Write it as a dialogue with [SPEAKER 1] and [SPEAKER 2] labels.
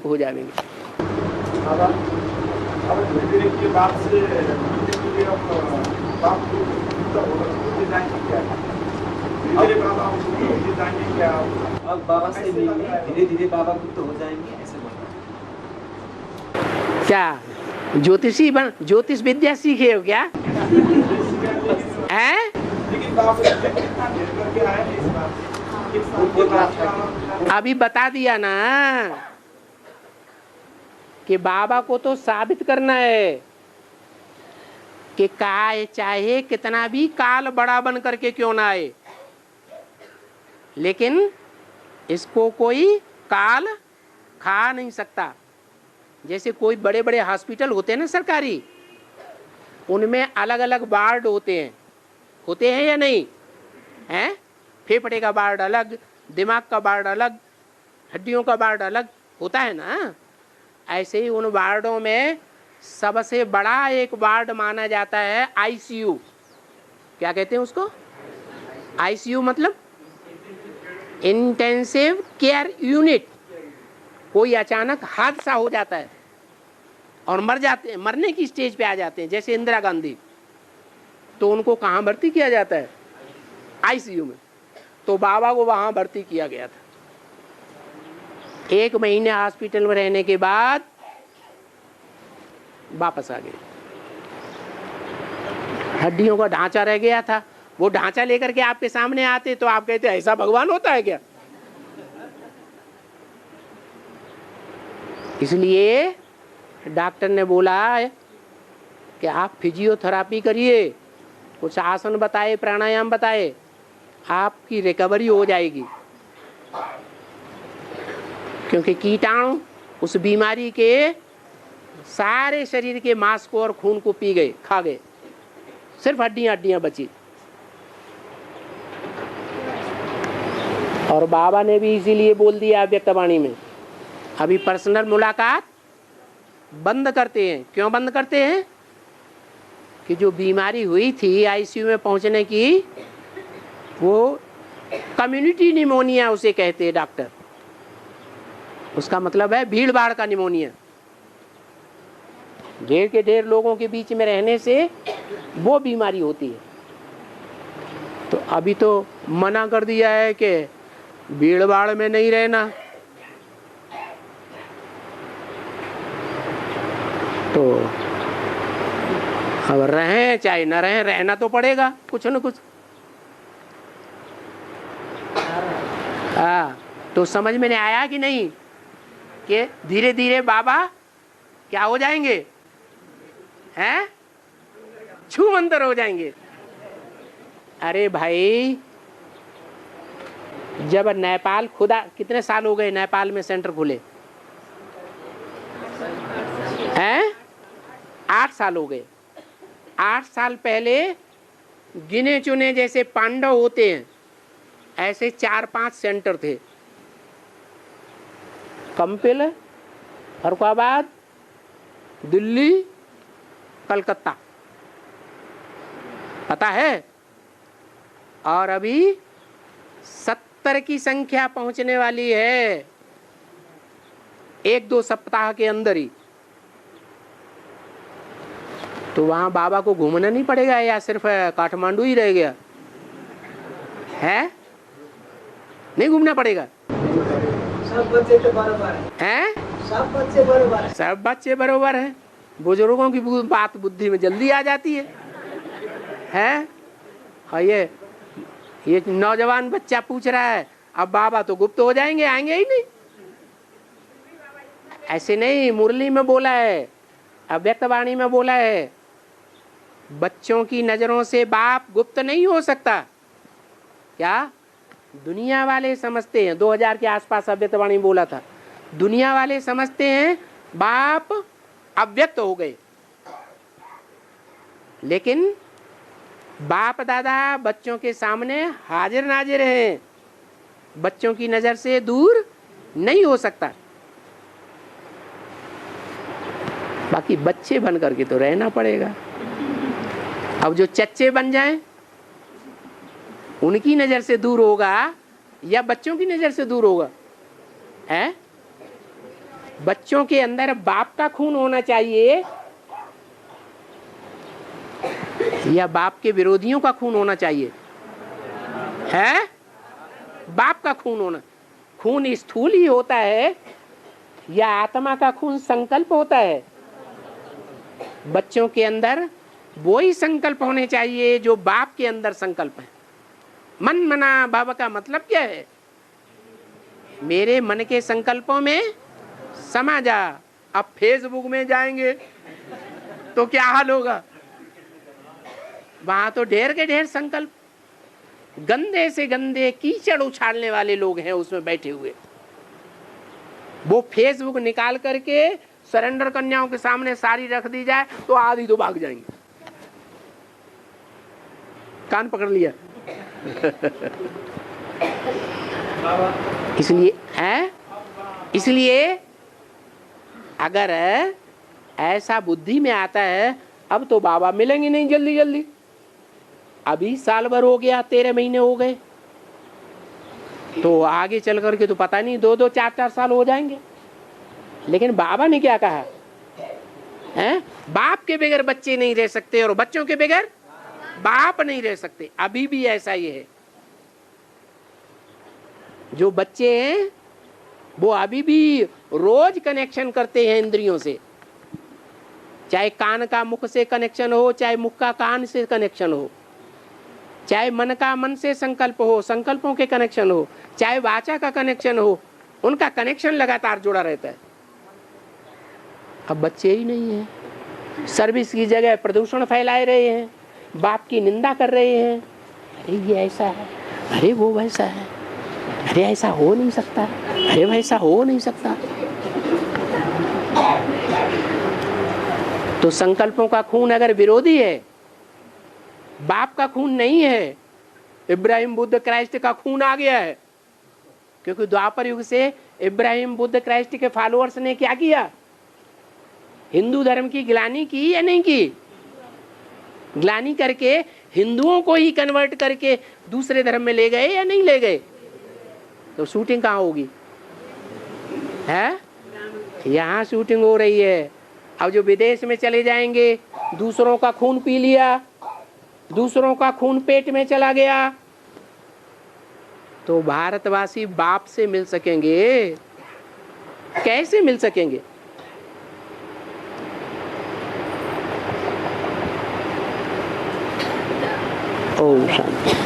[SPEAKER 1] हो जाएंगे।
[SPEAKER 2] अब धीरे-धीरे की बात से धीरे-धीरे बाप होते जाएंगे क्या? धीरे-धीरे बाबा होते जाएंगे क्या?
[SPEAKER 3] अब बाबा से मिलने धीरे-धीरे बाबा गुप्त हो जाएंगे, ऐसे बोल रहा है।
[SPEAKER 1] क्या ज्योतिष विद्या सीखे हो क्या? हैं?
[SPEAKER 2] लेकिन बाप कितना देर करके आए हैं इस बात?
[SPEAKER 1] अभी बता दिया ना कि बाबा को तो साबित करना है कि काय चाहे कितना भी काल बड़ा बन करके क्यों ना आए, लेकिन इसको कोई काल खा नहीं सकता। जैसे कोई बड़े बड़े हॉस्पिटल होते हैं ना सरकारी, उनमें अलग अलग वार्ड होते हैं या नहीं हैं? फेफड़े का वार्ड अलग, दिमाग का वार्ड अलग, हड्डियों का वार्ड अलग होता है ना। ऐसे ही उन वार्डों में सबसे बड़ा एक वार्ड माना जाता है आईसीयू। क्या कहते हैं उसको? आईसीयू मतलब इंटेंसिव केयर यूनिट। कोई अचानक हादसा हो जाता है और मरने की स्टेज पे आ जाते हैं, जैसे इंदिरा गांधी, तो उनको कहाँ भर्ती किया जाता है? आईसीयू में। तो बाबा को वहां भर्ती किया गया था। 1 महीने हॉस्पिटल में रहने के बाद वापस आ गए। हड्डियों का ढांचा रह गया था, वो ढांचा लेकर के आपके सामने आते तो आप कहते ऐसा भगवान होता है क्या? इसलिए डॉक्टर ने बोला कि आप फिजियोथेरापी करिए, कुछ आसन बताए, प्राणायाम बताए, आपकी रिकवरी हो जाएगी। क्योंकि कीटाणु उस बीमारी के सारे शरीर के मांस को और खून को पी गए, खा गए, सिर्फ हड्डियां बची। और बाबा ने भी इसीलिए बोल दिया व्यक्तवाणी में, अभी पर्सनल मुलाकात बंद करते हैं। क्यों बंद करते हैं? कि जो बीमारी हुई थी आईसीयू में पहुंचने की, वो कम्युनिटी निमोनिया उसे कहते हैं डॉक्टर। उसका मतलब है भीड़ भाड़ का निमोनिया। ढेर के ढेर लोगों के बीच में रहने से वो बीमारी होती है। तो अभी तो मना कर दिया है कि भीड़ भाड़ में नहीं रहना। तो अब रहें चाहे न रहें, रहना तो पड़ेगा कुछ न कुछ। हाँ, तो समझ में आया कि नहीं कि धीरे धीरे बाबा क्या हो जाएंगे? हैं? छू मंतर हो जाएंगे। अरे भाई, जब नेपाल खुदा, कितने साल हो गए नेपाल में सेंटर खुले? हैं? 8 साल हो गए। 8 साल पहले गिने चुने जैसे पांडव होते हैं, ऐसे 4-5 सेंटर थे। कंपिल, फरुखाबाद, दिल्ली, कलकत्ता, पता है? और अभी 70 की संख्या पहुंचने वाली है 1-2 सप्ताह के अंदर ही। तो वहां बाबा को घूमना नहीं पड़ेगा या सिर्फ काठमांडू ही रह गया है? नहीं घूमना पड़ेगा।
[SPEAKER 3] सब बच्चे तो बराबर
[SPEAKER 1] हैं?
[SPEAKER 3] सब बच्चे बराबर है।
[SPEAKER 1] सब बच्चे बराबर हैं। बुजुर्गों की बात बुद्धि में जल्दी आ जाती है? और ये नौजवान बच्चा पूछ रहा है, अब बाबा तो गुप्त हो जाएंगे, आएंगे ही नहीं। ऐसे नहीं, मुरली में बोला है, अव्यक्तवाणी में बोला है, बच्चों की नजरों से बाप गुप्त नहीं हो सकता। क्या दुनिया वाले समझते हैं? 2000 के आसपास अव्यक्तवाणी बोला था, दुनिया वाले समझते हैं बाप अव्यक्त हो गए, लेकिन बाप दादा बच्चों के सामने हाजिर नाजिर हैं, बच्चों की नजर से दूर नहीं हो सकता। बाकी बच्चे बन करके तो रहना पड़ेगा। अब जो चच्चे बन जाएं, उनकी नजर से दूर होगा या बच्चों की नजर से दूर होगा? है बच्चों के अंदर बाप का खून होना चाहिए या बाप के विरोधियों का खून होना चाहिए? है बाप का खून होना। खून स्थूल ही होता है या आत्मा का खून संकल्प होता है? बच्चों के अंदर वो ही संकल्प होने चाहिए जो बाप के अंदर संकल्प है। मन मना बाबा का मतलब क्या है? मेरे मन के संकल्पों में समा जा। अब फेसबुक में जाएंगे तो क्या हाल होगा? वहां तो ढेर के ढेर संकल्प, गंदे से गंदे कीचड़ उछालने वाले लोग हैं उसमें बैठे हुए। वो फेसबुक निकाल करके सरेंडर कन्याओं के सामने सारी रख दी जाए तो आधी तो भाग जाएंगे। कान पकड़ लिया। इसलिए अगर ऐसा बुद्धि में आता है अब तो बाबा मिलेंगे नहीं जल्दी जल्दी, अभी साल भर हो गया, 13 महीने हो गए, तो आगे चल करके तो पता नहीं 2-2 4-4 साल हो जाएंगे। लेकिन बाबा ने क्या कहा है? बाप के बगैर बच्चे नहीं रह सकते और बच्चों के बगैर बाप नहीं रह सकते। अभी भी ऐसा ही है। जो बच्चे हैं वो अभी भी रोज कनेक्शन करते हैं इंद्रियों से, चाहे कान का मुख से कनेक्शन हो, चाहे मुख का कान से कनेक्शन हो, चाहे मन का मन से संकल्प हो, संकल्पों के कनेक्शन हो, चाहे वाचा का कनेक्शन हो, उनका कनेक्शन लगातार जुड़ा रहता है। अब बच्चे ही नहीं है, सर्विस की जगह प्रदूषण फैलाए रहे हैं, बाप की निंदा कर रहे हैं। अरे ये ऐसा है, अरे वो वैसा है, अरे ऐसा हो नहीं सकता, अरे वैसा हो नहीं सकता। तो संकल्पों का खून अगर विरोधी है, बाप का खून नहीं है, इब्राहिम बुद्ध क्राइस्ट का खून आ गया है। क्योंकि द्वापर युग से इब्राहिम बुद्ध क्राइस्ट के फॉलोअर्स ने क्या किया? हिंदू धर्म की ग्लानी की या नहीं की? ग्लानी करके हिंदुओं को ही कन्वर्ट करके दूसरे धर्म में ले गए या नहीं ले गए? तो शूटिंग कहाँ होगी? है यहाँ शूटिंग हो रही है। अब जो विदेश में चले जाएंगे, दूसरों का खून पी लिया, दूसरों का खून पेट में चला गया, तो भारतवासी बाप से मिल सकेंगे? कैसे मिल सकेंगे? ओम शांति।